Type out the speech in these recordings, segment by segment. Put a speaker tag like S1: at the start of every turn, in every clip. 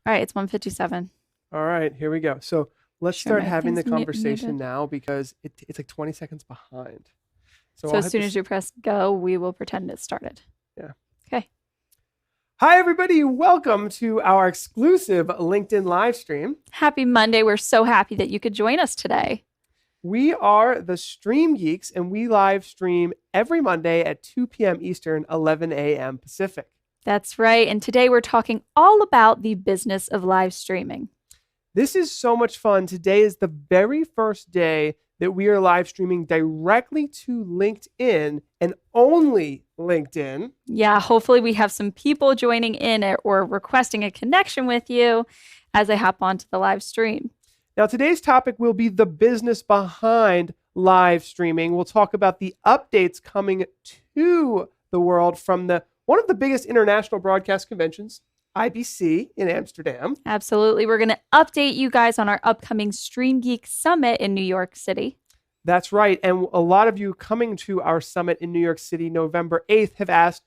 S1: All right, it's 1:57.
S2: All right, here we go. So let's
S1: Sure,
S2: start
S1: my
S2: having the
S1: thing's
S2: conversation
S1: muted.
S2: now because it's like 20 seconds behind. So
S1: So
S2: I'll
S1: as
S2: hit
S1: soon as
S2: this.
S1: you press go, we will pretend it started.
S2: Yeah.
S1: Okay.
S2: Hi, everybody. Welcome to our exclusive LinkedIn live stream.
S1: Happy Monday. We're so happy that you could join us today.
S2: We are the Stream Geeks, and we live stream every Monday at 2 p.m. Eastern, 11 a.m. Pacific.
S1: That's right. And today we're talking all about the business of live streaming.
S2: This is so much fun. Today is the very first day that we are live streaming directly to LinkedIn and only LinkedIn.
S1: Yeah, hopefully we have some people joining in or requesting a connection with you as I hop onto the live stream.
S2: Now, today's topic will be the business behind live streaming. We'll talk about the updates coming to the world from one of the biggest international broadcast conventions, IBC in Amsterdam.
S1: Absolutely. We're going to update you guys on our upcoming Stream Geek Summit in New York City.
S2: That's right. And a lot of you coming to our summit in New York City, November 8th, have asked,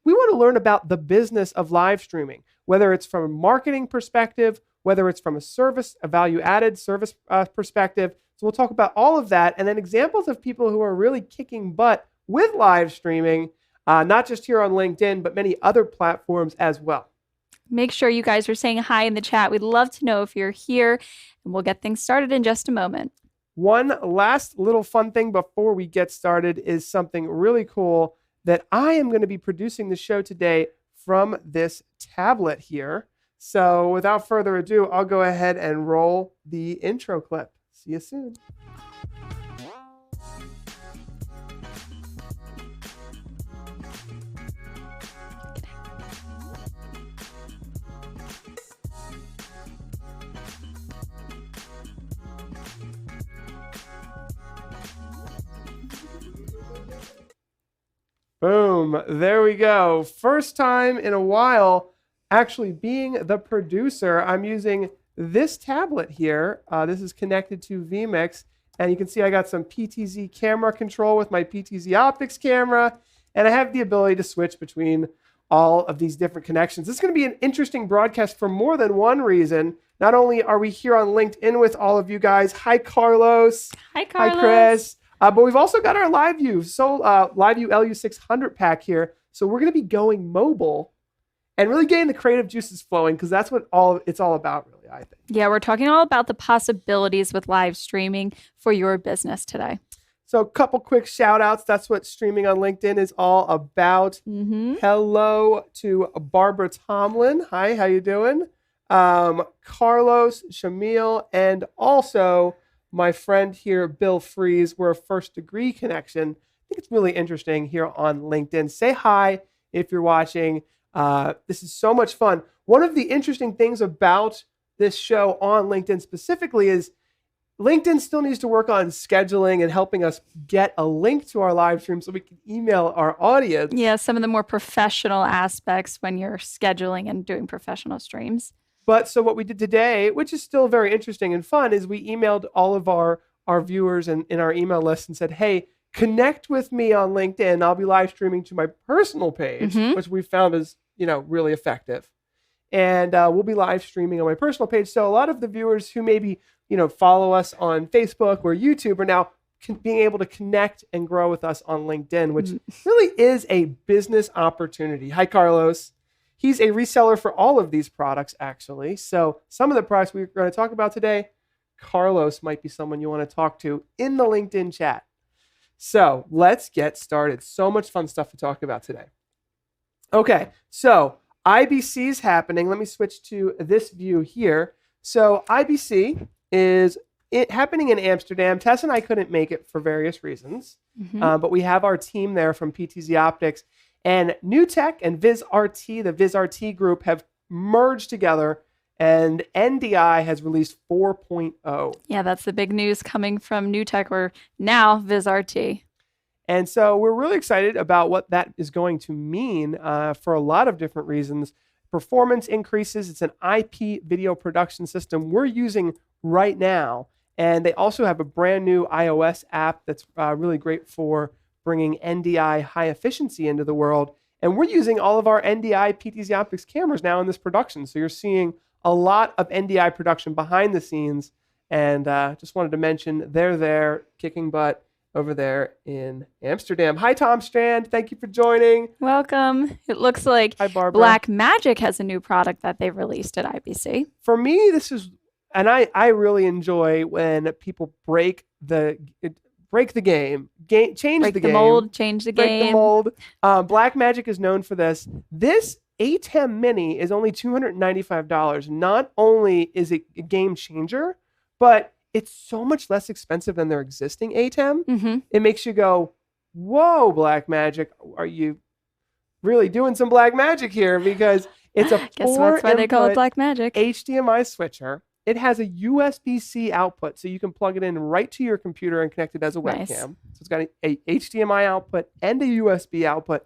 S2: we want to learn about the business of live streaming, whether it's from a marketing perspective, whether it's from a value-added service perspective. So we'll talk about all of that, and then examples of people who are really kicking butt with live streaming, not just here on LinkedIn, but many other platforms as well.
S1: Make sure you guys are saying hi in the chat. We'd love to know if you're here, and we'll get things started in just a moment.
S2: One last little fun thing before we get started is something really cool that I am going to be producing the show today from this tablet here. So without further ado, I'll go ahead and roll the intro clip. See you soon. Boom, there we go. First time in a while actually being the producer. I'm using this tablet here. This is connected to vMix, and you can see I got some PTZ camera control with my PTZ optics camera, and I have the ability to switch between all of these different connections. This is going to be an interesting broadcast for more than one reason. Not only are we here on LinkedIn with all of you guys. Hi, Carlos.
S1: Hi, Carlos.
S2: Hi, Chris. But we've also got our LiveView LiveView LU600 pack here. So we're going to be going mobile and really getting the creative juices flowing, because that's what it's all about, really, I think.
S1: Yeah, we're talking all about the possibilities with live streaming for your business today.
S2: So a couple quick shout outs. That's what streaming on LinkedIn is all about. Hello to Barbara Tomlin. Hi, how you doing? Carlos, Shamil, and also my friend here, Bill Freeze. We're a first degree connection. I think it's really interesting here on LinkedIn. Say hi if you're watching. This is so much fun. One of the interesting things about this show on LinkedIn specifically is LinkedIn still needs to work on scheduling and helping us get a link to our live stream so we can email our audience.
S1: Yeah, some of the more professional aspects when you're scheduling and doing professional streams.
S2: But so what we did today, which is still very interesting and fun, is we emailed all of our viewers in our email list and said, hey, connect with me on LinkedIn. I'll be live streaming to my personal page, which we found is, really effective. And we'll be live streaming on my personal page. So a lot of the viewers who maybe, follow us on Facebook or YouTube are now being able to connect and grow with us on LinkedIn, which really is a business opportunity. Hi, Carlos. He's a reseller for all of these products, actually. So some of the products we're going to talk about today, Carlos might be someone you want to talk to in the LinkedIn chat. So let's get started. So much fun stuff to talk about today. Okay, so IBC is happening. Let me switch to this view here. So IBC is happening in Amsterdam. Tess and I couldn't make it for various reasons, but we have our team there from PTZ Optics. And NewTek and VizRT, the VizRT group, have merged together, and NDI has released 4.0.
S1: Yeah, that's the big news coming from NewTek, or now VizRT.
S2: And so we're really excited about what that is going to mean for a lot of different reasons. Performance increases. It's an IP video production system we're using right now. And they also have a brand new iOS app that's really great for bringing NDI high efficiency into the world. And we're using all of our NDI PTZ Optics cameras now in this production. So you're seeing a lot of NDI production behind the scenes. And just wanted to mention they're there kicking butt over there in Amsterdam. Hi, Tom Strand. Thank you for joining.
S1: Welcome. It looks like
S2: Hi, Barbara.
S1: Black Magic has a new product that they've released at IBC.
S2: For me, this is, and I really enjoy when people break the game, change
S1: Break
S2: the
S1: the
S2: game,
S1: mold, change the
S2: break the
S1: game.
S2: mold. Black Magic is known for this. This ATEM Mini is only $295. Not only is it a game changer, but it's so much less expensive than their existing ATEM.
S1: Mm-hmm.
S2: It makes you go, whoa, Black Magic, are you really doing some Black Magic here? Because it's a
S1: Guess that's why they call it Black Magic.
S2: HDMI switcher. It has a USB-C output, so you can plug it in right to your computer and connect it as a webcam.
S1: Nice.
S2: So it's got a HDMI output and a USB output,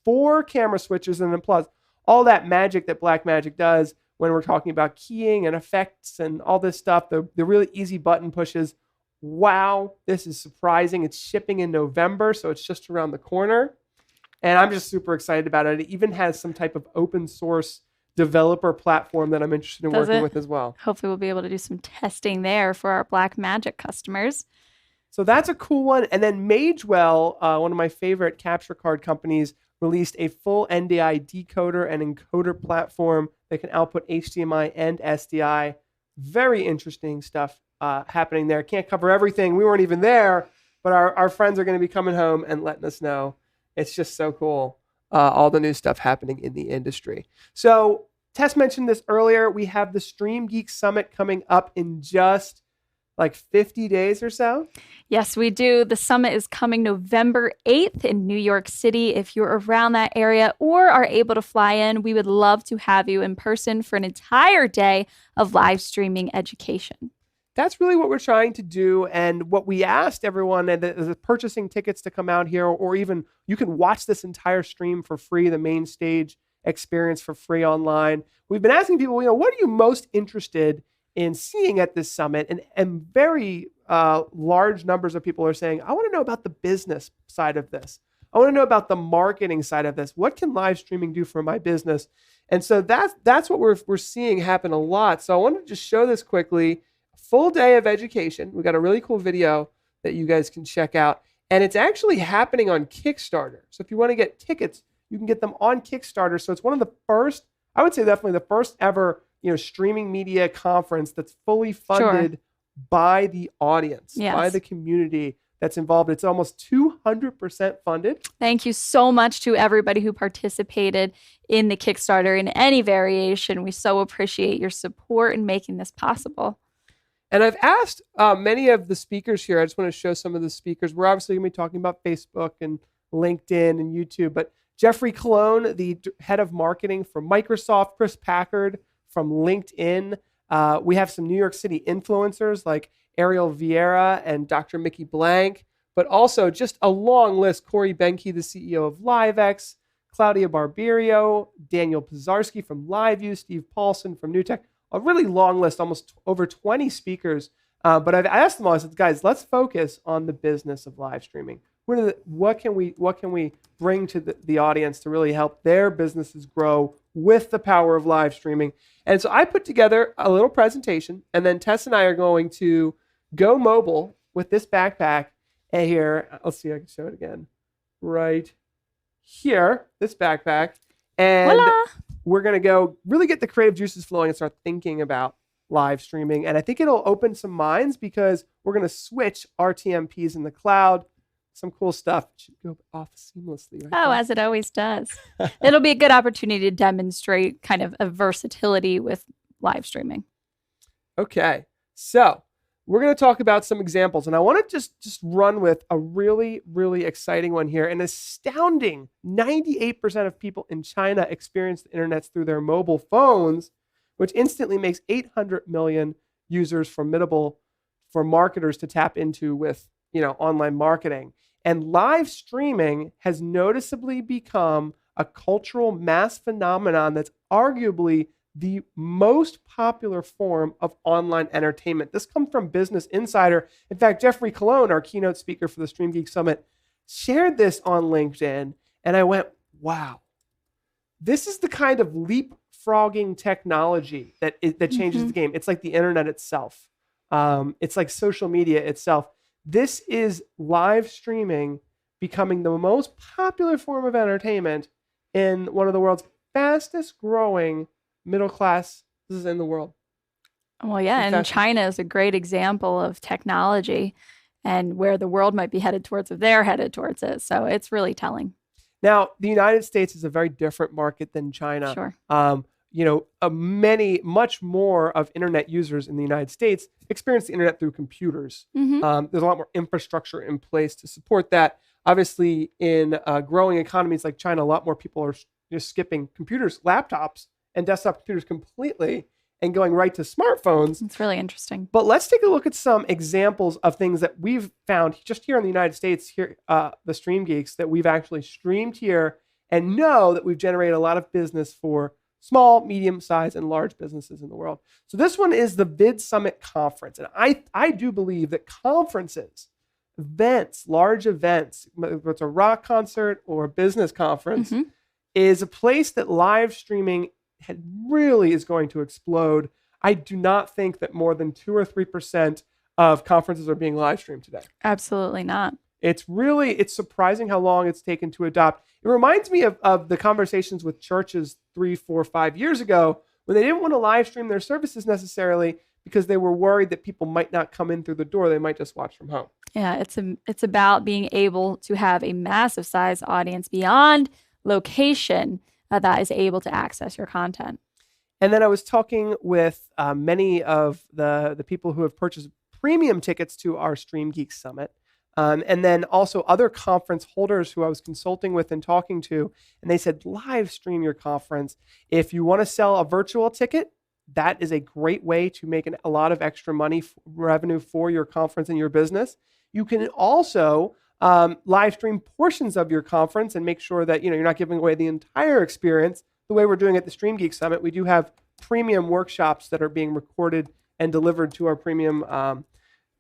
S2: 4 camera switches, and then plus all that magic that Black Magic does when we're talking about keying and effects and all this stuff, the really easy button pushes. Wow, this is surprising. It's shipping in November, so it's just around the corner. And I'm just super excited about it. It even has some type of open source developer platform that I'm interested in working with as well.
S1: Hopefully we'll be able to do some testing there for our Black Magic customers.
S2: So that's a cool one. And then Magewell, one of my favorite capture card companies, released a full NDI decoder and encoder platform that can output HDMI and SDI. Very interesting stuff happening there. Can't cover everything. We weren't even there, but our friends are going to be coming home and letting us know. It's just so cool, all the new stuff happening in the industry. So Tess mentioned this earlier. We have the Stream Geek Summit coming up in just like 50 days or so.
S1: Yes, we do. The summit is coming November 8th in New York City. If you're around that area or are able to fly in, we would love to have you in person for an entire day of live streaming education.
S2: That's really what we're trying to do. And what we asked everyone that is purchasing tickets to come out here, or even you can watch this entire stream for free, the main stage experience for free online. We've been asking people, what are you most interested in seeing at this summit? And very large numbers of people are saying, I want to know about the business side of this. I want to know about the marketing side of this. What can live streaming do for my business? And so that's what we're seeing happen a lot. So I wanted to just show this quickly. Full day of education. We got a really cool video that you guys can check out. And it's actually happening on Kickstarter. So if you want to get tickets, you can get them on Kickstarter. So it's one of the first, I would say definitely the first ever, streaming media conference that's fully funded by the audience, by the community that's involved. It's almost 200% funded.
S1: Thank you so much to everybody who participated in the Kickstarter in any variation. We so appreciate your support in making this possible.
S2: And I've asked many of the speakers here. I just want to show some of the speakers. We're obviously going to be talking about Facebook and LinkedIn and YouTube, but Jeffrey Colon, the head of marketing for Microsoft, Chris Packard from LinkedIn. We have some New York City influencers like Ariel Vieira and Dr. Mickey Blank, but also just a long list. Corey Benke, the CEO of LiveX, Claudia Barberio, Daniel Pizarski from LiveView, Steve Paulson from Newtek. A really long list, almost over 20 speakers. But I asked them all, I said, guys, let's focus on the business of live streaming. What can we bring to the audience to really help their businesses grow with the power of live streaming? And so I put together a little presentation, and then Tess and I are going to go mobile with this backpack. And here, let's see if I can show it again. Right here, this backpack. And
S1: voila!
S2: We're going to go really get the creative juices flowing and start thinking about live streaming. And I think it'll open some minds because we're going to switch RTMPs in the cloud. Some cool stuff. It should go off seamlessly. Right
S1: as it always does. It'll be a good opportunity to demonstrate kind of a versatility with live streaming. Okay.
S2: So we're going to talk about some examples, and I want to just run with a really, really exciting one here. An astounding 98% of people in China experience the internet through their mobile phones, which instantly makes 800 million users formidable for marketers to tap into with, online marketing. And live streaming has noticeably become a cultural mass phenomenon that's arguably the most popular form of online entertainment. This comes from Business Insider. In fact, Jeffrey Colon, our keynote speaker for the Stream Geek Summit, shared this on LinkedIn, and I went, wow, this is the kind of leap leapfrogging technology that changes the game. It's like the internet itself. It's like social media itself. This is live streaming becoming the most popular form of entertainment in one of the world's fastest growing middle classes in the world.
S1: Well, yeah, and China is a great example of technology and where the world might be headed towards if they're headed towards it. So it's really telling.
S2: Now, the United States is a very different market than China.
S1: Sure.
S2: Much more of internet users in the United States experience the internet through computers.
S1: Mm-hmm.
S2: There's a lot more infrastructure in place to support that. Obviously, in growing economies like China, a lot more people are just skipping computers, laptops, and desktop computers completely and going right to smartphones.
S1: It's really interesting.
S2: But let's take a look at some examples of things that we've found just here in the United States, here, the Stream Geeks, that we've actually streamed here and know that we've generated a lot of business for small, medium-sized, and large businesses in the world. So this one is the Vid Summit Conference. And I do believe that conferences, events, large events, whether it's a rock concert or a business conference, is a place that live streaming really is going to explode. I do not think that more than 2 or 3% of conferences are being live streamed today.
S1: Absolutely not.
S2: It's surprising how long it's taken to adopt. It reminds me of the conversations with churches 3, 4, 5 years ago when they didn't want to live stream their services necessarily because they were worried that people might not come in through the door. They might just watch from home.
S1: Yeah, it's about being able to have a massive size audience beyond location that is able to access your content.
S2: And then I was talking with many of the people who have purchased premium tickets to our Stream Geek Summit. And then also other conference holders who I was consulting with and talking to. And they said, live stream your conference. If you want to sell a virtual ticket, that is a great way to make a lot of extra money, revenue for your conference and your business. You can also live stream portions of your conference and make sure that you're not giving away the entire experience. The way we're doing at the Stream Geek Summit, we do have premium workshops that are being recorded and delivered to our premium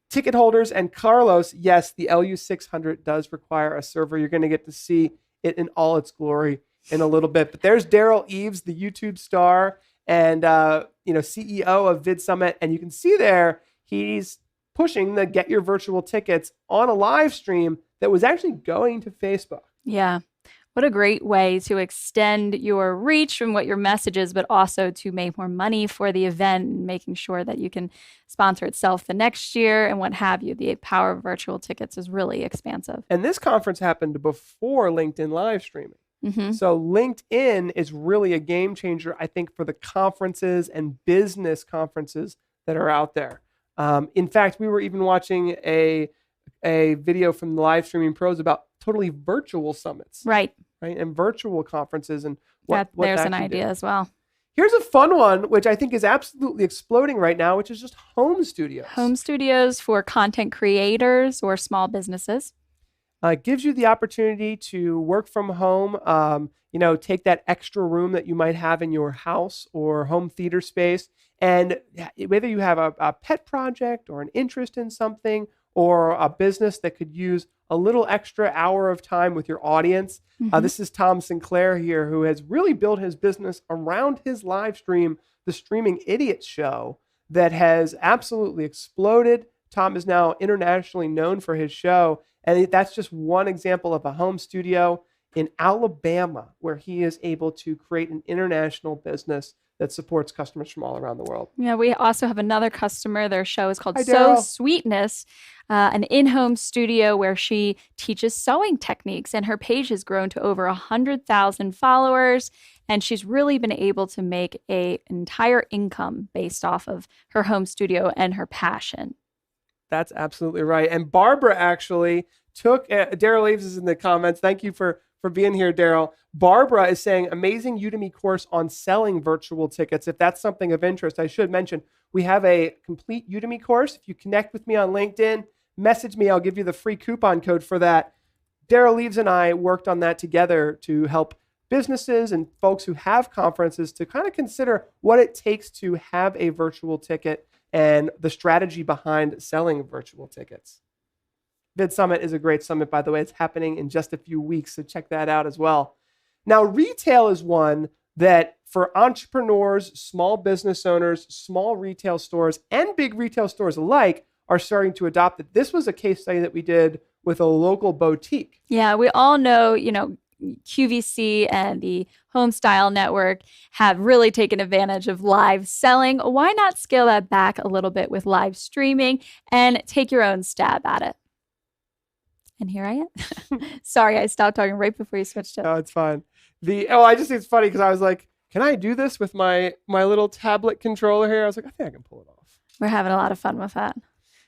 S2: ticket holders. And Carlos, yes, the LU600 does require a server. You're going to get to see it in all its glory in a little bit. But there's Daryl Eves, the YouTube star and CEO of Vid Summit, and you can see there he's pushing the Get Your Virtual Tickets on a live stream that was actually going to Facebook.
S1: Yeah. What a great way to extend your reach and what your message is, but also to make more money for the event and making sure that you can sponsor itself the next year and what have you. The power of virtual tickets is really expansive.
S2: And this conference happened before LinkedIn live streaming.
S1: Mm-hmm.
S2: So LinkedIn is really a game changer, I think, for the conferences and business conferences that are out there. In fact, we were even watching a video from the live streaming pros about totally virtual summits.
S1: Right.
S2: And virtual conferences and what
S1: there's
S2: that
S1: an idea as well.
S2: Here's a fun one, which I think is absolutely exploding right now, which is just home studios.
S1: Home studios for content creators or small businesses.
S2: It gives you the opportunity to work from home, take that extra room that you might have in your house or home theater space. And whether you have a pet project or an interest in something or a business that could use a little extra hour of time with your audience.
S1: Mm-hmm.
S2: This is Tom Sinclair here, who has really built his business around his live stream, the Streaming Idiots show, that has absolutely exploded. Tom is now internationally known for his show. And that's just one example of a home studio in Alabama where he is able to create an international business that supports customers from all around the world.
S1: Yeah, we also have another customer. Their show is called
S2: Hi,
S1: So
S2: Daryl.
S1: Sweetness, an in-home studio where she teaches sewing techniques, and her page has grown to over 100,000 followers. And she's really been able to make an entire income based off of her home studio and her passion.
S2: That's absolutely right. And Barbara actually took, Daryl Eves is in the comments. Thank you for being here, Daryl. Barbara is saying, amazing Udemy course on selling virtual tickets. If that's something of interest, I should mention, we have a complete Udemy course. If you connect with me on LinkedIn, message me, I'll give you the free coupon code for that. Daryl Eves and I worked on that together to help businesses and folks who have conferences to kind of consider what it takes to have a virtual ticket and the strategy behind selling virtual tickets. Vid Summit is a great summit, by the way. It's happening in just a few weeks, so check that out as well. Now, retail is one that for entrepreneurs, small business owners, small retail stores, and big retail stores alike are starting to adopt it. This was a case study that we did with a local boutique.
S1: Yeah, we all know, QVC and the Home Style Network have really taken advantage of live selling. Why not scale that back a little bit with live streaming and take your own stab at it? And here I am. Sorry, I stopped talking right before you switched it.
S2: No, it's fine. I just think it's funny because I was like, can I do this with my little tablet controller here? I was like, I think I can pull it off.
S1: We're having a lot of fun with that.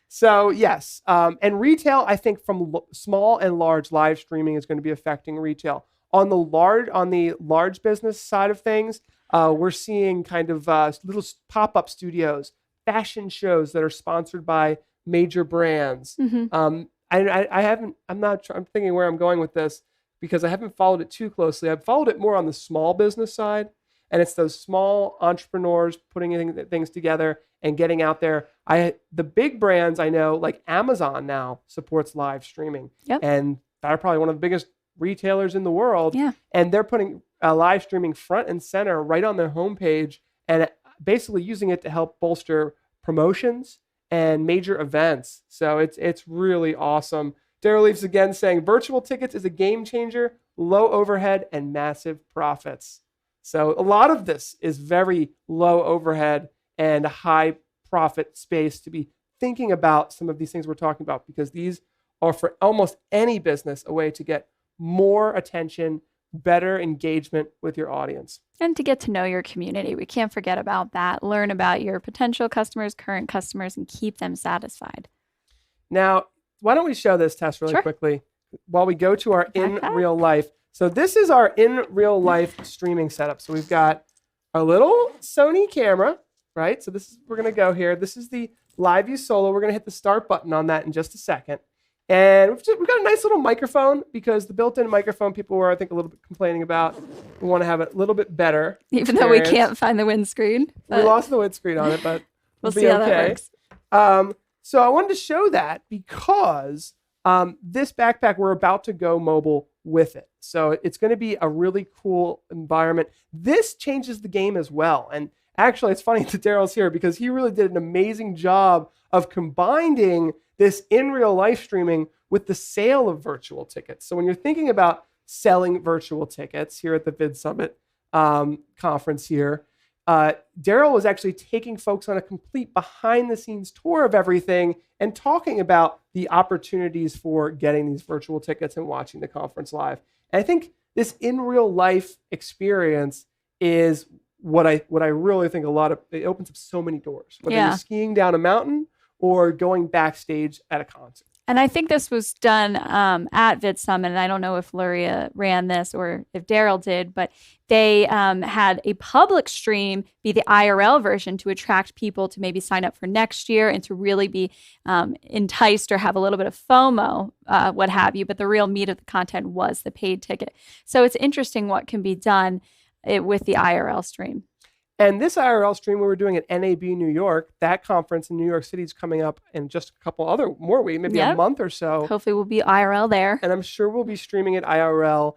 S2: So yes, and retail, I think from small and large, live streaming is going to be affecting retail. On the large business side of things, we're seeing kind of little pop-up studios, fashion shows that are sponsored by major brands. I'm thinking where I'm going with this because I haven't followed it too closely. I've followed it more on the small business side, and it's those small entrepreneurs putting things together and getting out there. The big brands I know, like Amazon now supports live streaming.
S1: Yep.
S2: And they're probably one of the biggest retailers in the world.
S1: Yeah.
S2: And they're putting live streaming front and center right on their homepage and basically using it to help bolster promotions and major events. So it's really awesome. Daryl leaves again saying virtual tickets is a game changer, low overhead and massive profits. So a lot of this is very low overhead and a high profit space to be thinking about some of these things we're talking about, because these are for almost any business a way to get more attention, better engagement with your audience.
S1: And to get to know your community. We can't forget about that. Learn about your potential customers, current customers, and keep them satisfied.
S2: Now, why don't we show this test really quickly while we go to our in real life. So this is our in real life streaming setup. So we've got our little Sony camera, right? So we're going to go here. This is the Live View Solo. We're going to hit the start button on that in just a second. And we've got a nice little microphone, because the built-in microphone people were, I think, a little bit complaining about. We want to have it a little bit better.
S1: Even though we can't find the windscreen.
S2: We lost the windscreen on it, but
S1: we'll see how that works.
S2: So I wanted to show that because this backpack, we're about to go mobile with it. So it's going to be a really cool environment. This changes the game as well. And actually, it's funny that Daryl's here because he really did an amazing job of combining this in real life streaming with the sale of virtual tickets. So when you're thinking about selling virtual tickets here at the Vid Summit conference here, Daryl was actually taking folks on a complete behind the scenes tour of everything and talking about the opportunities for getting these virtual tickets and watching the conference live. And I think this in real life experience is what I really think it opens up so many doors, whether you're skiing down a mountain or going backstage at a concert.
S1: And I think this was done at Vid Summit, and I don't know if Luria ran this or if Daryl did, but they had a public stream be the IRL version to attract people to maybe sign up for next year and to really be enticed or have a little bit of FOMO, what have you. But the real meat of the content was the paid ticket. So it's interesting what can be done with the IRL stream.
S2: And this IRL stream we were doing at NAB New York, that conference in New York City is coming up in just a couple more weeks, maybe a month or so.
S1: Hopefully we'll be IRL there.
S2: And I'm sure we'll be streaming it IRL.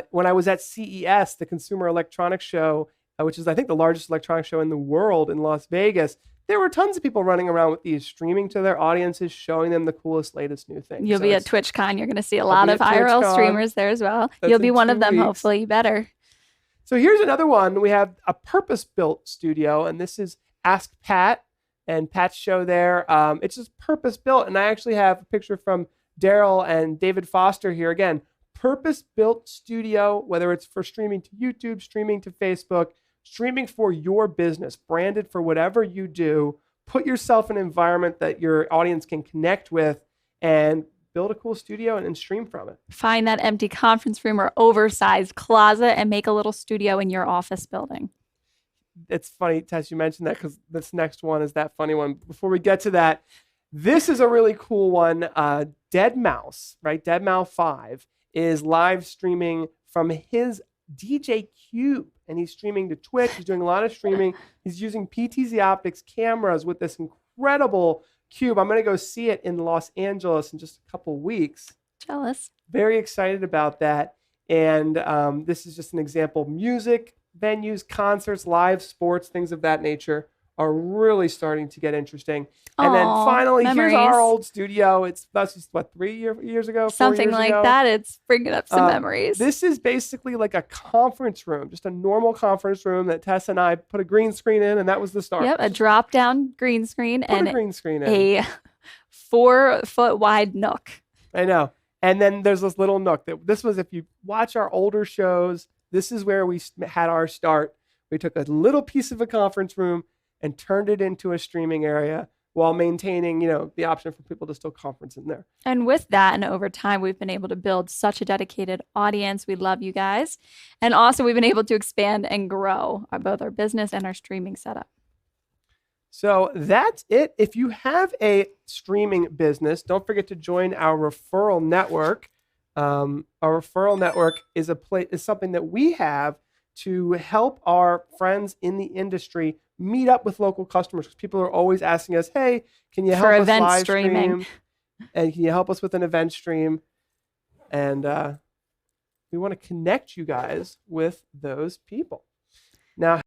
S2: When I was at CES, the Consumer Electronics Show, which is I think the largest electronics show in the world in Las Vegas, there were tons of people running around with these, streaming to their audiences, showing them the coolest, latest new things.
S1: You'll be at TwitchCon. You're going to see a lot of IRL streamers there as well. You'll be one of them, hopefully. You better.
S2: So here's another one. We have a purpose-built studio, and this is Ask Pat and Pat's show there. It's just purpose-built, and I actually have a picture from Daryl and David Foster here. Again, purpose-built studio, whether it's for streaming to YouTube, streaming to Facebook, streaming for your business, branded for whatever you do. Put yourself in an environment that your audience can connect with and build a cool studio and stream from it.
S1: Find that empty conference room or oversized closet and make a little studio in your office building.
S2: It's funny, Tess, you mentioned that because this next one is that funny one. Before we get to that, this is a really cool one. Dead Mouse, right? Dead Mouse 5 is live streaming from his DJ Cube, and he's streaming to Twitch. He's doing a lot of streaming. He's using PTZ Optics cameras with this incredible Cube. I'm going to go see it in Los Angeles in just a couple weeks.
S1: Jealous.
S2: Very excited about that. And this is just an example. Music, venues, concerts, live sports, things of that nature are really starting to get interesting. And then finally,
S1: memories.
S2: Here's our old studio. That's just what, 3 years ago, 4
S1: Something
S2: years
S1: like
S2: ago?
S1: that. It's bringing up some memories.
S2: This is basically like a conference room, just a normal conference room that Tess and I put a green screen in, and that was the start.
S1: Yep, a drop-down green screen
S2: Put a green screen in.
S1: a 4-foot wide nook.
S2: I know. And then there's this little nook. This was, if you watch our older shows, this is where we had our start. We took a little piece of a conference room and turned it into a streaming area while maintaining, the option for people to still conference in there.
S1: And with that, and over time, we've been able to build such a dedicated audience. We love you guys. And also, we've been able to expand and grow both our business and our streaming setup.
S2: So that's it. If you have a streaming business, don't forget to join our referral network. Our referral network is something that we have to help our friends in the industry meet up with local customers, because people are always asking us, hey, can you help us live stream? And can you help us with an event stream? And we want to connect you guys with those people. Now,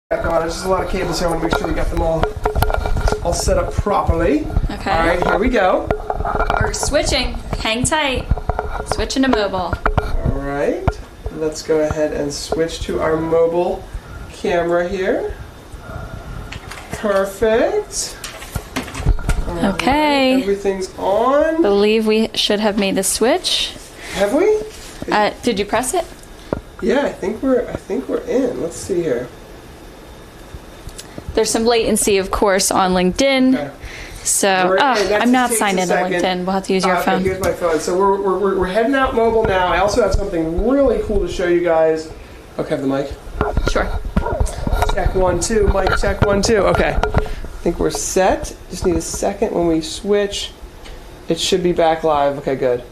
S2: there's just a lot of cables here. I want to make sure we got them all set up properly.
S1: Okay.
S2: All right, here we go.
S1: We're switching. Hang tight. Switching to mobile.
S2: All right. Let's go ahead and switch to our mobile camera here. Perfect.
S1: Okay.
S2: Right, everything's on.
S1: Believe we should have made the switch.
S2: Have we?
S1: Did you press it?
S2: Yeah, I think we're in. Let's see here.
S1: There's some latency, of course, on LinkedIn.
S2: Okay.
S1: So, I'm not signed into LinkedIn. We'll have to use your phone.
S2: Okay, here's my phone. So we're heading out mobile now. I also have something really cool to show you guys. Okay, have the mic.
S1: Sure.
S2: Check 1 2. Mic check 1 2. Okay. I think we're set. Just need a second. When we switch, it should be back live. Okay, good.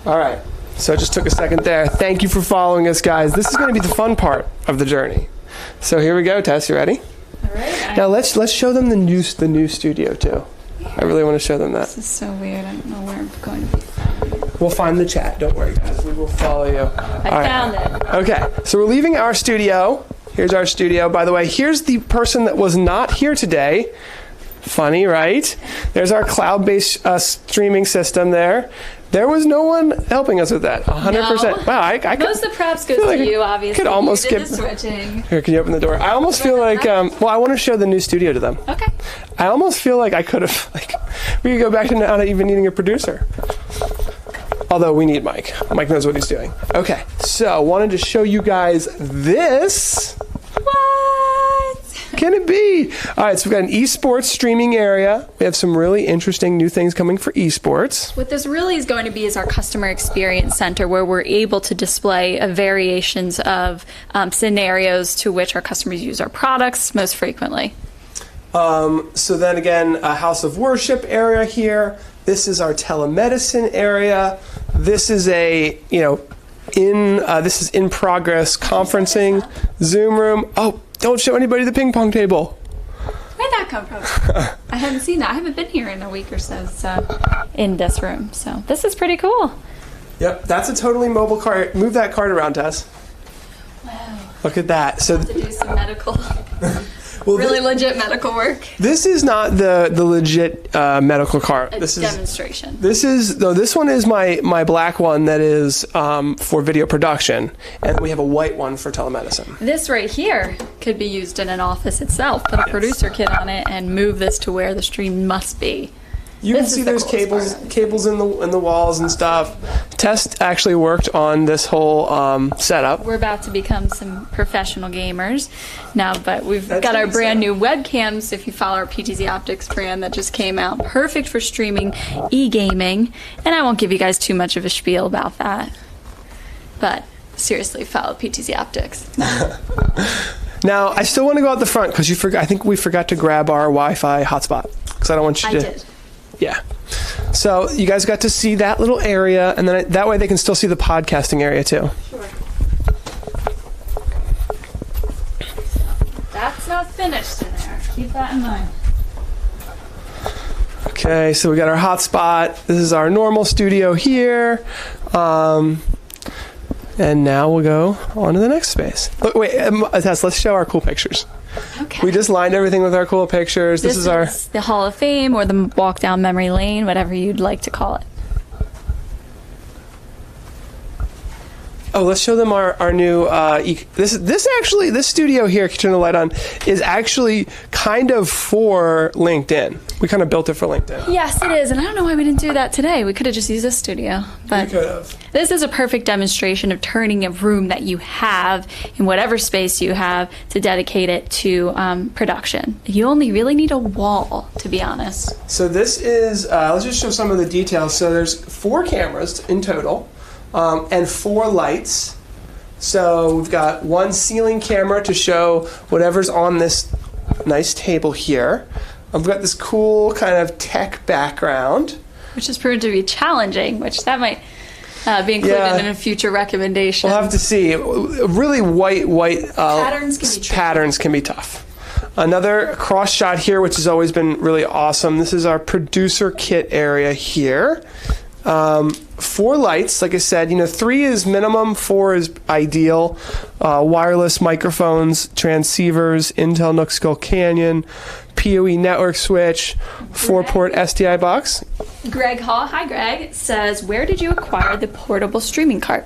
S2: All right. So it just took a second there. Thank you for following us, guys. This is going to be the fun part of the journey. So here we go. Tess, you ready?
S1: All right.
S2: Now let's show them the new studio too. I really want to show them that.
S1: This is so weird. I don't know where I'm going to be found.
S2: We'll find the chat. Don't worry, guys. We will follow you.
S1: I found it.
S2: Okay. So we're leaving our studio. Here's our studio. By the way, here's the person that was not here today. Funny, right? There's our cloud-based streaming system there. There was no one helping us with that. 100%.
S1: No.
S2: Wow, I could,
S1: Most of the props goes
S2: like
S1: to you, obviously.
S2: Could almost
S1: you did
S2: skip.
S1: the switching.
S2: Here, can you open the door? I almost feel like, well, I want to show the new studio to them.
S1: Okay.
S2: I almost feel like I could have, we could go back to not even needing a producer. Although we need Mike. Mike knows what he's doing. Okay, so wanted to show you guys this.
S1: What?
S2: Can it be? All right, so we've got an esports streaming area. We have some really interesting new things coming for esports.
S1: What this really is going to be is our customer experience center, where we're able to display variations of scenarios to which our customers use our products most frequently.
S2: So then again, a house of worship area here. This is our telemedicine area. This is a, this is in progress conferencing, Zoom room. Oh, don't show anybody the ping pong table.
S1: Where'd that come from? I haven't seen that. I haven't been here in a week or so, in this room. So this is pretty cool.
S2: Yep, that's a totally mobile cart. Move that cart around, Tess.
S1: Wow.
S2: Look at that. So
S1: To do some medical, really legit medical work.
S2: This is not the legit medical cart.
S1: This is demonstration.
S2: This one is my black one that is for video production, and we have a white one for telemedicine.
S1: This right here could be used in an office itself. Put a producer kit on it and move this to where the stream must be.
S2: You can see there's cables in the walls and stuff. Tess actually worked on this whole setup.
S1: We're about to become some professional gamers now, but we've got our brand new webcams. If you follow our PTZ Optics brand that just came out, perfect for streaming e-gaming. And I won't give you guys too much of a spiel about that, but seriously, follow PTZ Optics.
S2: Now, I still want to go out the front because I think we forgot to grab our Wi-Fi hotspot because I don't want you to.
S1: I did.
S2: Yeah. So you guys got to see that little area, and then that way they can still see the podcasting area too.
S1: Sure. That's not finished in there. Keep that in mind.
S2: Okay, so we got our hotspot. This is our normal studio here. And now we'll go on to the next space. Look, wait, Tess, let's show our cool pictures.
S1: Okay.
S2: We just lined everything with our cool pictures. This is our...
S1: the Hall of Fame or the walk down memory lane, whatever you'd like to call it.
S2: Oh, let's show them our new, this studio here, turn the light on, is actually kind of for LinkedIn. We kind of built it for LinkedIn.
S1: Yes, it is. And I don't know why we didn't do that today. We could have just used this studio. But
S2: we could have.
S1: This is a perfect demonstration of turning a room that you have in whatever space you have to dedicate it to production. You only really need a wall, to be honest.
S2: So this is, let's just show some of the details. So there's 4 cameras in total. And 4 lights. So we've got 1 ceiling camera to show whatever's on this nice table here. I've got this cool kind of tech background.
S1: Which has proven to be challenging, which that might be included in a future recommendation.
S2: We'll have to see. Really white
S1: patterns
S2: can be tough. Another cross shot here, which has always been really awesome. This is our producer kit area here. 4 lights, like I said, 3 is minimum, 4 is ideal. Wireless microphones, transceivers, Intel NUC Skull Canyon, PoE network switch, 4-port SDI box.
S1: Greg Hall, hi Greg, says, where did you acquire the portable streaming cart?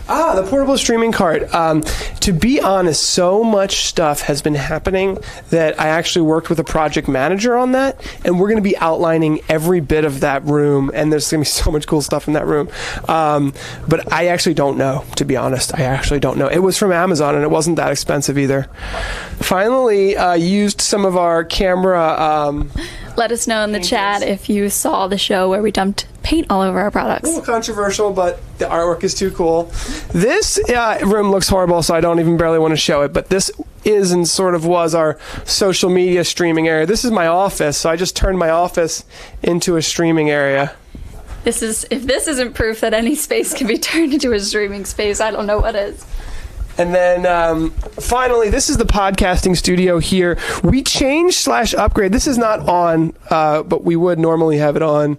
S2: The portable streaming cart. To be honest, so much stuff has been happening that I actually worked with a project manager on that, and we're going to be outlining every bit of that room, and there's going to be so much cool stuff in that room. But I actually don't know, to be honest. I actually don't know. It was from Amazon, and it wasn't that expensive either. Finally, used some of our camera...
S1: Let us know in the chat if you saw the show where we dumped paint all over our products.
S2: A little controversial, but the artwork is too cool. This room looks horrible, so I don't even barely want to show it, but this is and sort of was our social media streaming area. This is my office, so I just turned my office into a streaming area.
S1: If this isn't proof that any space can be turned into a streaming space, I don't know what is.
S2: And then finally, this is the podcasting studio here. We changed / upgrade. This is not on, but we would normally have it on.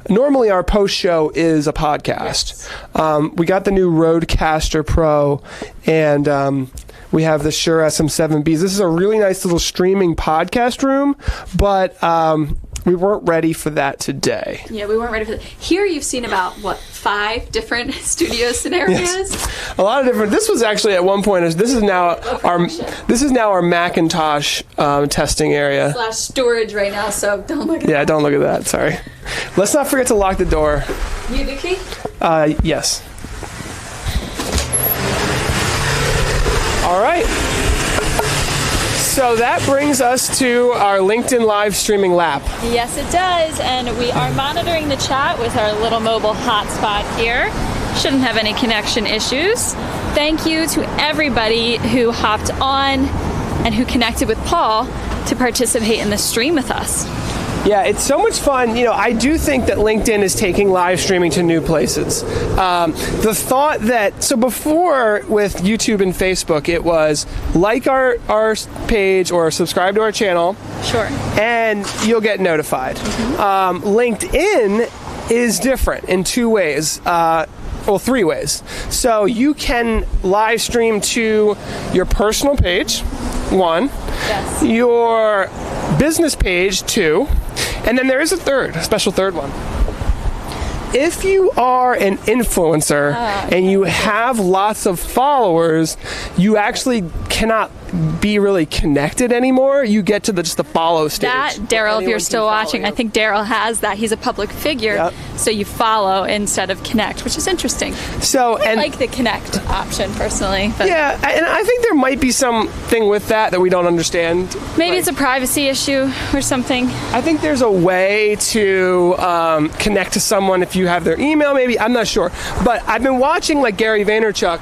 S2: Normally, our post show is a podcast. Yes. We got the new Rodecaster Pro, and we have the Shure SM7Bs. This is a really nice little streaming podcast room, but we weren't ready for that today.
S1: Yeah, we weren't ready for that. Here you've seen about, 5 different studio scenarios?
S2: Yes. A lot of different. This was actually at one point, this is now our Macintosh testing area.
S1: / storage right now, so don't look at that.
S2: Yeah, don't look at that, sorry. Let's not forget to lock the door.
S1: You the key?
S2: Yes. All right. So that brings us to our LinkedIn live streaming lab.
S1: Yes, it does. And we are monitoring the chat with our little mobile hotspot here. Shouldn't have any connection issues. Thank you to everybody who hopped on and who connected with Paul to participate in the stream with us.
S2: Yeah, it's so much fun. I do think that LinkedIn is taking live streaming to new places. The thought that, so before with YouTube and Facebook, it was like our page or subscribe to our channel.
S1: Sure.
S2: And you'll get notified. Mm-hmm. LinkedIn is different in 2 ways. 3 ways. So you can live stream to your personal page, 1.
S1: Yes.
S2: Your business page, 2. And then there is a special third one. If you are an influencer and you have lots of followers, you actually cannot be really connected anymore. You get to just the follow stage.
S1: That, Daryl, if you're still watching, I think Daryl has that. He's a public figure, yep. So you follow instead of connect, which is interesting. I like the connect option personally. But
S2: yeah, and I think there might be something with that we don't understand.
S1: Maybe it's a privacy issue or something.
S2: I think there's a way to connect to someone if you have their email, maybe. I'm not sure. But I've been watching Gary Vaynerchuk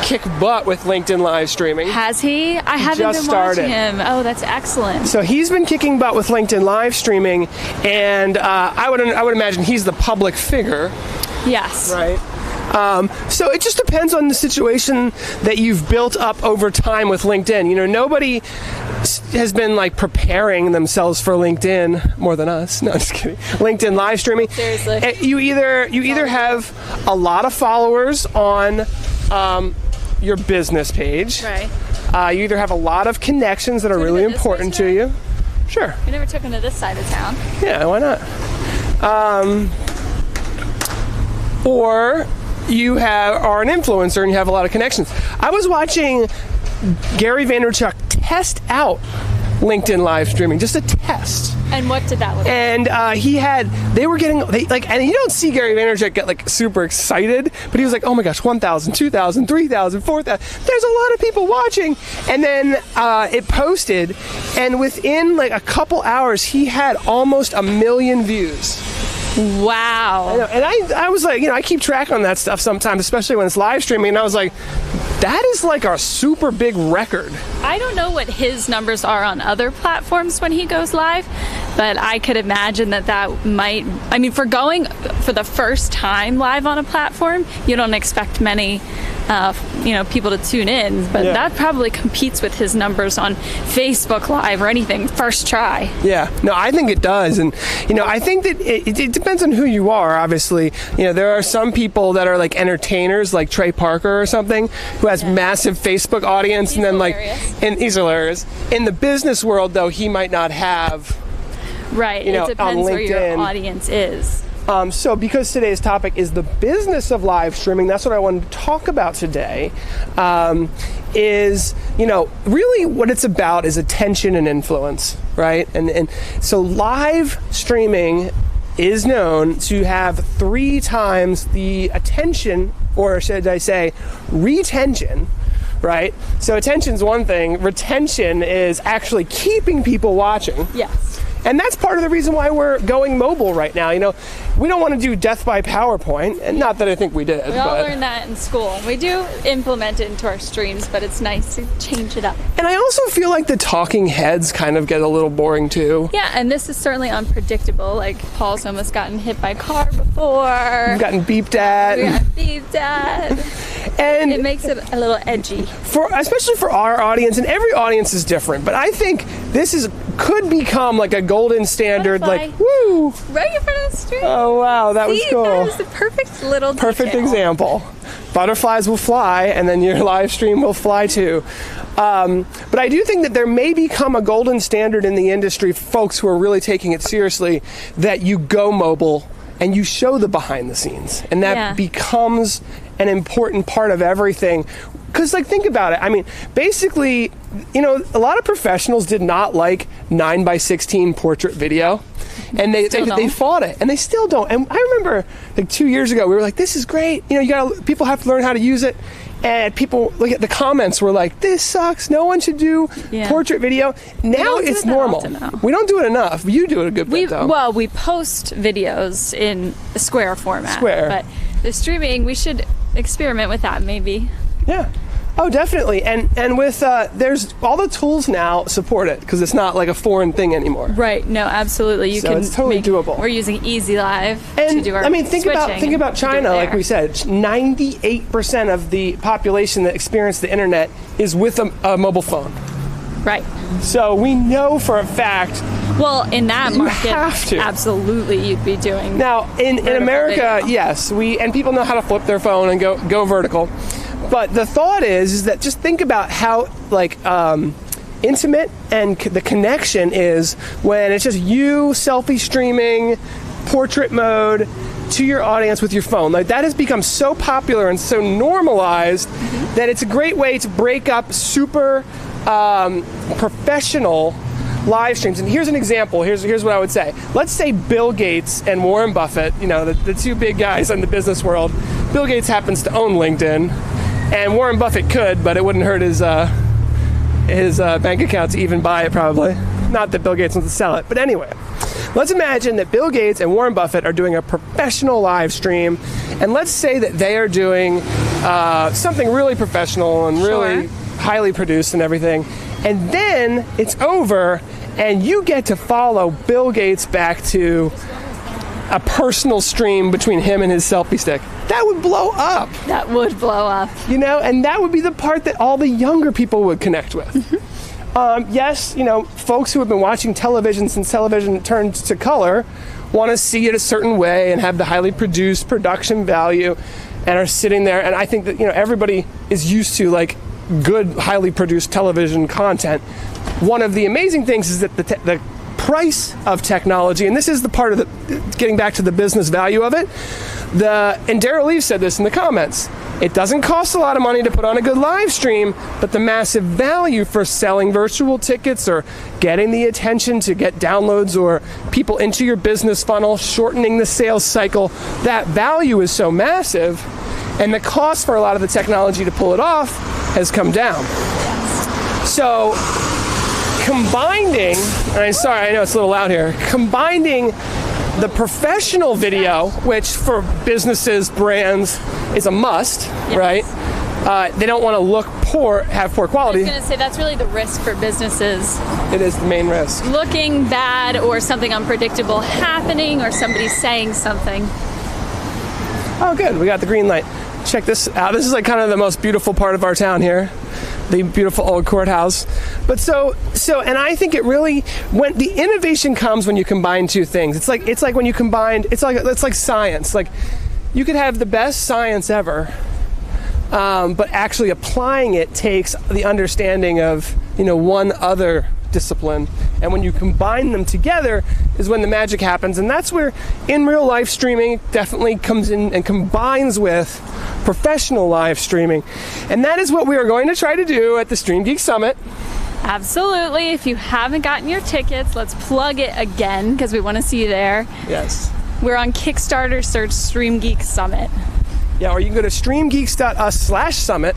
S2: kick butt with LinkedIn live streaming.
S1: Has he? I haven't been watching him. Oh, that's excellent.
S2: So he's been kicking butt with LinkedIn live streaming, and I would imagine he's the public figure.
S1: Yes.
S2: Right. So it just depends on the situation that you've built up over time with LinkedIn. You know, nobody has been like preparing themselves for LinkedIn more than us. No, just kidding. LinkedIn live streaming.
S1: Seriously.
S2: You either have a lot of followers on your business page.
S1: Right.
S2: You either have a lot of connections that are really important to you. Sure.
S1: We never took them to this side of town.
S2: Yeah, why not? Or you are an influencer and you have a lot of connections. I was watching Gary Vaynerchuk test out LinkedIn live streaming, just a test.
S1: And what did that look like?
S2: And and you don't see Gary Vaynerchuk get like super excited, but he was like, oh my gosh, 1,000, 2,000, 3,000, 4,000. There's a lot of people watching. And then it posted, and within like a couple hours, he had almost 1 million views.
S1: Wow.
S2: I know. And I was like, I keep track on that stuff sometimes, especially when it's live streaming. And I was like, that is like a super big record.
S1: I don't know what his numbers are on other platforms when he goes live, but I could imagine that might, for going for the first time live on a platform, you don't expect many people to tune in, but that probably competes with his numbers on Facebook Live or anything first try.
S2: Yeah, no, I think it does. And, I think that it depends on who you are, obviously. There are some people that are like entertainers, like Trey Parker or something, who has massive Facebook audience.
S1: He's
S2: and then
S1: hilarious.
S2: He's hilarious. In the business world, though, he might not have.
S1: Right, it depends where your audience is.
S2: So because today's topic is the business of live streaming, that's what I wanted to talk about today, is, really what it's about is attention and influence, right? And so live streaming is known to have 3 times the attention, or should I say, retention, right? So attention's one thing, retention is actually keeping people watching.
S1: Yes.
S2: And that's part of the reason why we're going mobile right now. We don't want to do death by PowerPoint, and not that I think we did.
S1: We all learned that in school. We do implement it into our streams, but it's nice to change it up.
S2: And I also feel like the talking heads kind of get a little boring too.
S1: Yeah, and this is certainly unpredictable. Like, Paul's almost gotten hit by a car before.
S2: We've gotten beeped at.
S1: We got beeped at. And it makes it a little edgy.
S2: Especially for our audience, and every audience is different, but I think this could become like a golden standard,
S1: Butterfly.
S2: like, woo!
S1: Right in front of the stream.
S2: Oh, wow, that was cool.
S1: That was the perfect little
S2: Perfect
S1: detail.
S2: example. Butterflies will fly, and then your live stream will fly too. But I do think that there may become a golden standard in the industry for folks who are really taking it seriously, that you go mobile and you show the behind the scenes. And that becomes an important part of everything. Because, think about it. Basically, a lot of professionals did not like 9:16 portrait video. And they fought it, and they still don't. And I remember, 2 years ago, we were like, this is great. People have to learn how to use it. And people, look at the comments, were like, this sucks. No one should do portrait video. Now it's normal. We don't do it enough. You do it a good bit, though.
S1: Well, we post videos in a square format. But the streaming, we should experiment with that, maybe.
S2: Yeah. Oh, definitely. And with there's all the tools now support it, because it's not like a foreign thing anymore.
S1: Right. No, absolutely.
S2: It's totally doable.
S1: We're using Easy Live
S2: to
S1: do our
S2: think about China. Like we said, 98% of the population that experienced the internet is with a mobile phone.
S1: Right.
S2: So we know for a fact.
S1: Well, in that market,
S2: have to.
S1: Absolutely, you'd be doing.
S2: Now, in America,
S1: video.
S2: Yes, and people know how to flip their phone and go vertical. But the thought is that just think about how intimate and the connection is when it's just you selfie streaming, portrait mode to your audience with your phone. Like, that has become so popular and so normalized that it's a great way to break up super professional live streams. And here's an example. Here's what I would say. Let's say Bill Gates and Warren Buffett, the 2 big guys in the business world. Bill Gates happens to own LinkedIn. And Warren Buffett could, but it wouldn't hurt his bank account to even buy it, probably. Not that Bill Gates wants to sell it. But anyway, let's imagine that Bill Gates and Warren Buffett are doing a professional live stream. And let's say that they are doing something really professional and really highly produced and everything. And then it's over, and you get to follow Bill Gates back to a personal stream between him and his selfie stick. That would blow up.
S1: That would blow up.
S2: You know, and that would be the part that all the younger people would connect with. Yes, you know, folks who have been watching television since television turned to color want to see it a certain way and have the highly produced production value and are sitting there. And I think that, you know, everybody is used to like good, highly produced television content. One of the amazing things is that the price of technology, and this is the part of the, getting back to the business value of it, and Daryl Lee said this in the comments, it doesn't cost a lot of money to put on a good live stream, but the massive value for selling virtual tickets or getting the attention to get downloads or people into your business funnel, shortening the sales cycle, that value is so massive, and the cost for a lot of the technology to pull it off has come down. So combining, I'm sorry, I know it's a little loud here, combining the professional video, which for businesses, brands, is a must, yes. Right? They don't want to look poor, have poor quality.
S1: I was going to say, that's really the risk for businesses.
S2: It is the main risk.
S1: Looking bad or something unpredictable happening or somebody saying something.
S2: Oh, good. We got the green light. Check this out. This is like kind of the most beautiful part of our town here. The beautiful old courthouse. But so, and I think it really, when the innovation comes when you combine two things. It's like when you combine, it's like science. Like you could have the best science ever, but actually applying it takes the understanding of, you know, one other discipline. And when you combine them together is when the magic happens. And that's where in real life streaming definitely comes in and combines with professional live streaming. And that is what we are going to try to do at the Stream Geek Summit.
S1: Absolutely. If you haven't gotten your tickets, let's plug it again because we want to see you there.
S2: Yes.
S1: We're on Kickstarter, search Stream Geek Summit.
S2: Yeah, or you can go to streamgeeks.us/summit.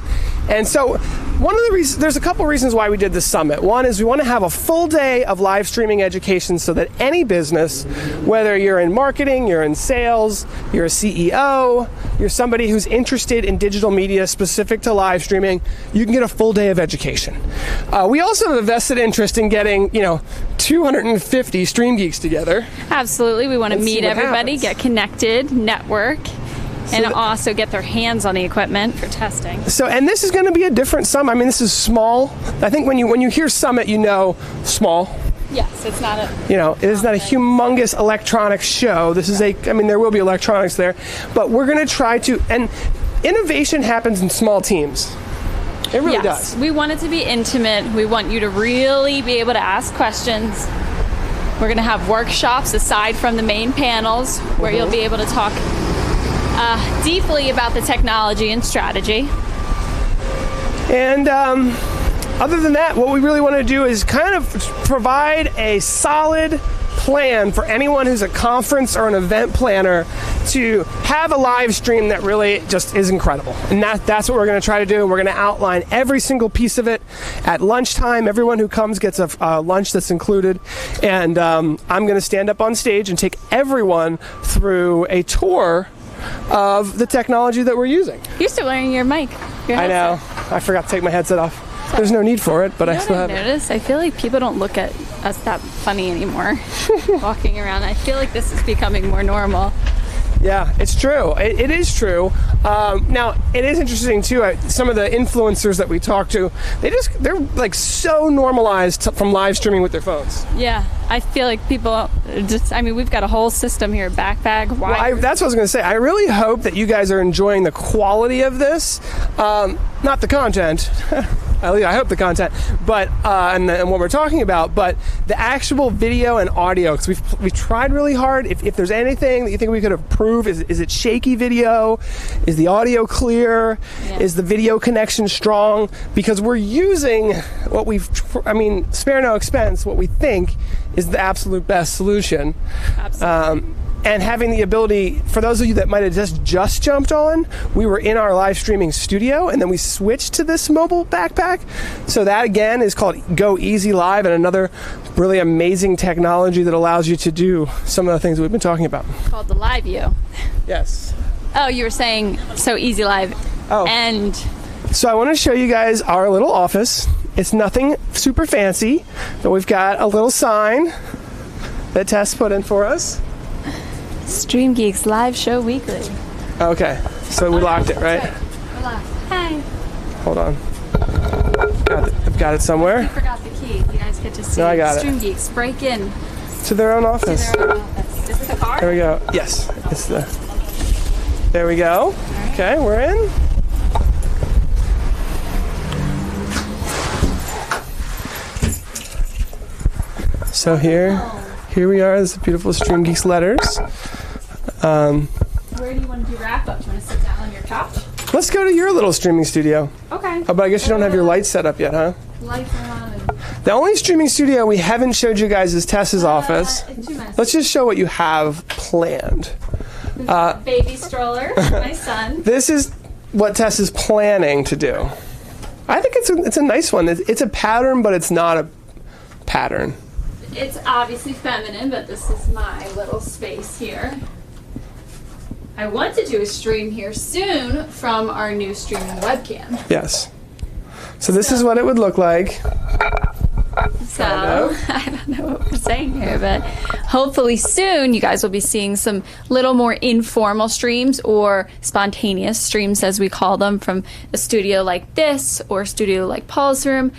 S2: And so one of the reasons, there's a couple reasons why we did this summit. One is we want to have a full day of live streaming education so that any business, whether you're in marketing, you're in sales, you're a CEO, you're somebody who's interested in digital media specific to live streaming, you can get a full day of education. We also have a vested interest in getting, 250 Stream Geeks together.
S1: Absolutely. We want to meet everybody, get connected, network. And also get their hands on the equipment for testing.
S2: So, and this is going to be a different summit. I mean, this is small. I think when you hear summit, you know small.
S1: Yes, it's not a...
S2: it is not a humongous electronics show. This is there will be electronics there. But we're going to try to, and innovation happens in small teams. It really does.
S1: We want it to be intimate. We want you to really be able to ask questions. We're going to have workshops aside from the main panels where you'll be able to talk deeply about the technology and strategy.
S2: And other than that, what we really want to do is kind of provide a solid plan for anyone who's a conference or an event planner to have a live stream that really just is incredible. And that's what we're going to try to do. We're going to outline every single piece of it at lunchtime. Everyone who comes gets a lunch that's included. And I'm going to stand up on stage and take everyone through a tour of the technology that we're using.
S1: You're still wearing your mic.
S2: I know. I forgot to take my headset off. There's no need for it, but I still have it.
S1: I feel like people don't look at us that funny anymore walking around. I feel like this is becoming more normal.
S2: Yeah, it's true. It is true. Now, it is interesting, too. Some of the influencers that we talk to, they're like so normalized from live streaming with their phones.
S1: Yeah, I feel like people we've got a whole system here, backpack, wires.
S2: Well, that's what I was going to say. I really hope that you guys are enjoying the quality of this, not the content. I hope the content, but and what we're talking about, but the actual video and audio. Because we've tried really hard. If there's anything that you think we could improve, is it shaky video? Is the audio clear? Yeah. Is the video connection strong? Because we're using spare no expense. What we think is the absolute best solution.
S1: Absolutely.
S2: And having the ability, for those of you that might have just jumped on, we were in our live streaming studio and then we switched to this mobile backpack. So that again is called Go Easy Live, and another really amazing technology that allows you to do some of the things we've been talking about.
S1: Called the Live View.
S2: Yes.
S1: Oh, you were saying so Easy Live.
S2: Oh.
S1: And
S2: so I want to show you guys our little office. It's nothing super fancy, but we've got a little sign that Tess put in for us.
S1: Stream Geeks live show weekly.
S2: Okay, so we locked it, right?
S1: We're locked. Hi.
S2: Hold on. I've got it somewhere.
S1: You forgot the key. You guys get to see
S2: No, I got
S1: Stream
S2: it.
S1: Geeks break in
S2: To their own office.
S1: to their own office. Is this the car?
S2: There we go. Yes, it's the. There we go. Okay, we're in. So here we are. This is beautiful Stream Geeks letters.
S1: Where do you want to do wrap up? Do you want to sit down on your couch?
S2: Let's go to your little streaming studio.
S1: Okay.
S2: Oh, but I guess you don't have your lights set up yet, huh?
S1: Lights are on.
S2: The only streaming studio we haven't showed you guys is Tess's office.
S1: It's 2 minutes.
S2: Let's just show what you have planned.
S1: Baby stroller, my son.
S2: This is what Tess is planning to do. I think it's a nice one. It's a pattern, but it's not a pattern.
S1: It's obviously feminine, but this is my little space here. I want to do a stream here soon from our new streaming webcam.
S2: Yes. So this is what it would look like.
S1: So I don't know what we're saying here, but hopefully soon you guys will be seeing some little more informal streams or spontaneous streams, as we call them, from a studio like this or a studio like Paul's room.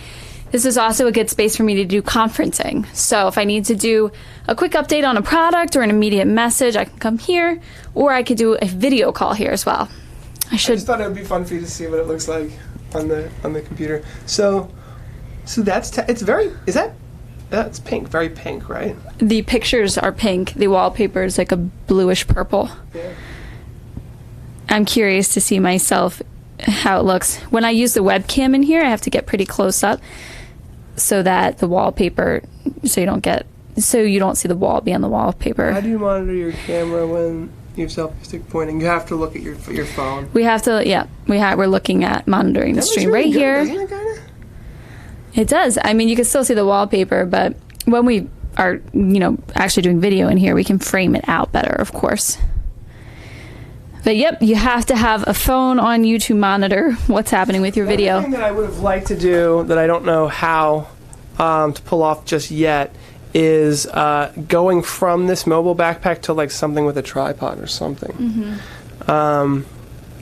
S1: This is also a good space for me to do conferencing. So if I need to do a quick update on a product or an immediate message, I can come here, or I could do a video call here as well. I
S2: I just thought it would be fun for you to see what it looks like on the computer. So that's it's very that's pink, very pink, right?
S1: The pictures are pink. The wallpaper is like a bluish purple.
S2: Yeah.
S1: I'm curious to see myself how it looks. When I use the webcam in here, I have to get pretty close up so that the wallpaper, so you don't see the wall be on the wallpaper.
S2: How do you monitor your camera when you have selfie stick pointing? You have to look at your phone.
S1: We have to, yeah. We're looking at monitoring the
S2: That looks
S1: stream
S2: really
S1: right
S2: good,
S1: here.
S2: doesn't it, kinda?
S1: It does. I mean, you can still see the wallpaper, but when we are, actually doing video in here, we can frame it out better, of course. But yep, you have to have a phone on you to monitor what's happening with your video.
S2: One thing that I would have liked to do that I don't know how to pull off just yet is going from this mobile backpack to like something with a tripod or something.
S1: Mm-hmm.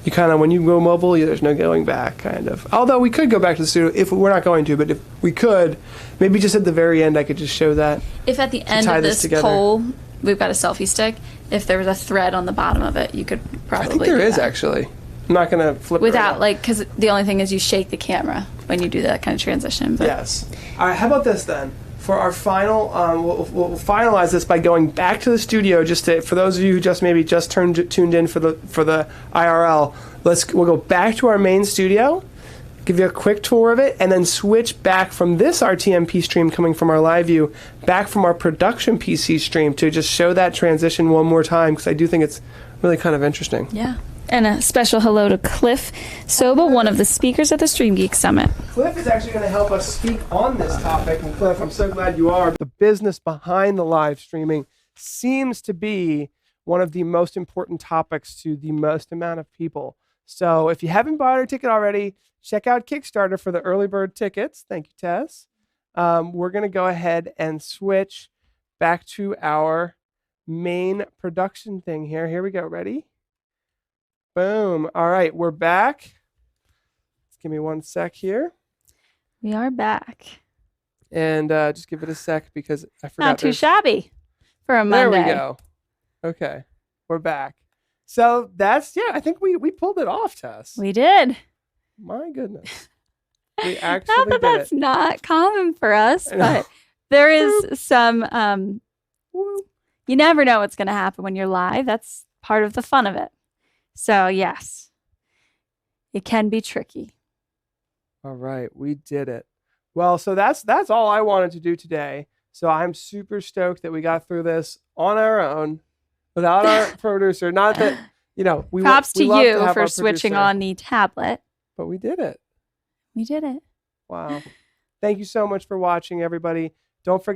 S2: You kind of, when you go mobile, there's no going back, kind of. Although we could go back to the studio if we're not going to, but if we could, maybe just at the very end, I could just show that.
S1: If at the end
S2: tie
S1: of
S2: this
S1: this
S2: together.
S1: pole, we've got a selfie stick, if there was a thread on the bottom of it, you could probably
S2: I think there
S1: do
S2: is
S1: that.
S2: actually. I'm not going to flip it
S1: Without,
S2: right
S1: like, because the only thing is you shake the camera when you do that kind of transition. But
S2: Yes. All right, how about this then? For our final, we'll finalize this by going back to the studio. For those of you who just tuned in for the IRL, we'll go back to our main studio, give you a quick tour of it, and then switch back from this RTMP stream coming from our live view, back from our production PC stream to just show that transition one more time, because I do think it's really kind of interesting.
S1: Yeah. And a special hello to Cliff Soba, one of the speakers at the Stream Geek Summit.
S2: Cliff is actually going to help us speak on this topic. And Cliff, I'm so glad you are. The business behind the live streaming seems to be one of the most important topics to the most amount of people. So if you haven't bought a ticket already, check out Kickstarter for the early bird tickets. Thank you, Tess. We're going to go ahead and switch back to our main production thing here. Here we go. Ready? Boom. All right, we're back. Just give me one sec here.
S1: We are back.
S2: And just give it a sec because I forgot.
S1: Not too shabby for a Monday.
S2: There we go. Okay, we're back. So I think we pulled it off, Tess.
S1: We did.
S2: My goodness. We actually
S1: Not that
S2: did
S1: that's
S2: it.
S1: not common for us,
S2: I know.
S1: but there is some, you never know what's going to happen when you're live. That's part of the fun of it. So yes, it can be tricky.
S2: All right, we did it. Well, so that's all I wanted to do today. So I'm super stoked that we got through this on our own without our producer. Not that, we
S1: Props
S2: we
S1: to
S2: love
S1: you
S2: have
S1: for
S2: our
S1: switching
S2: producer,
S1: on the tablet.
S2: But we did it.
S1: We did it.
S2: Wow. Thank you so much for watching, everybody. Don't forget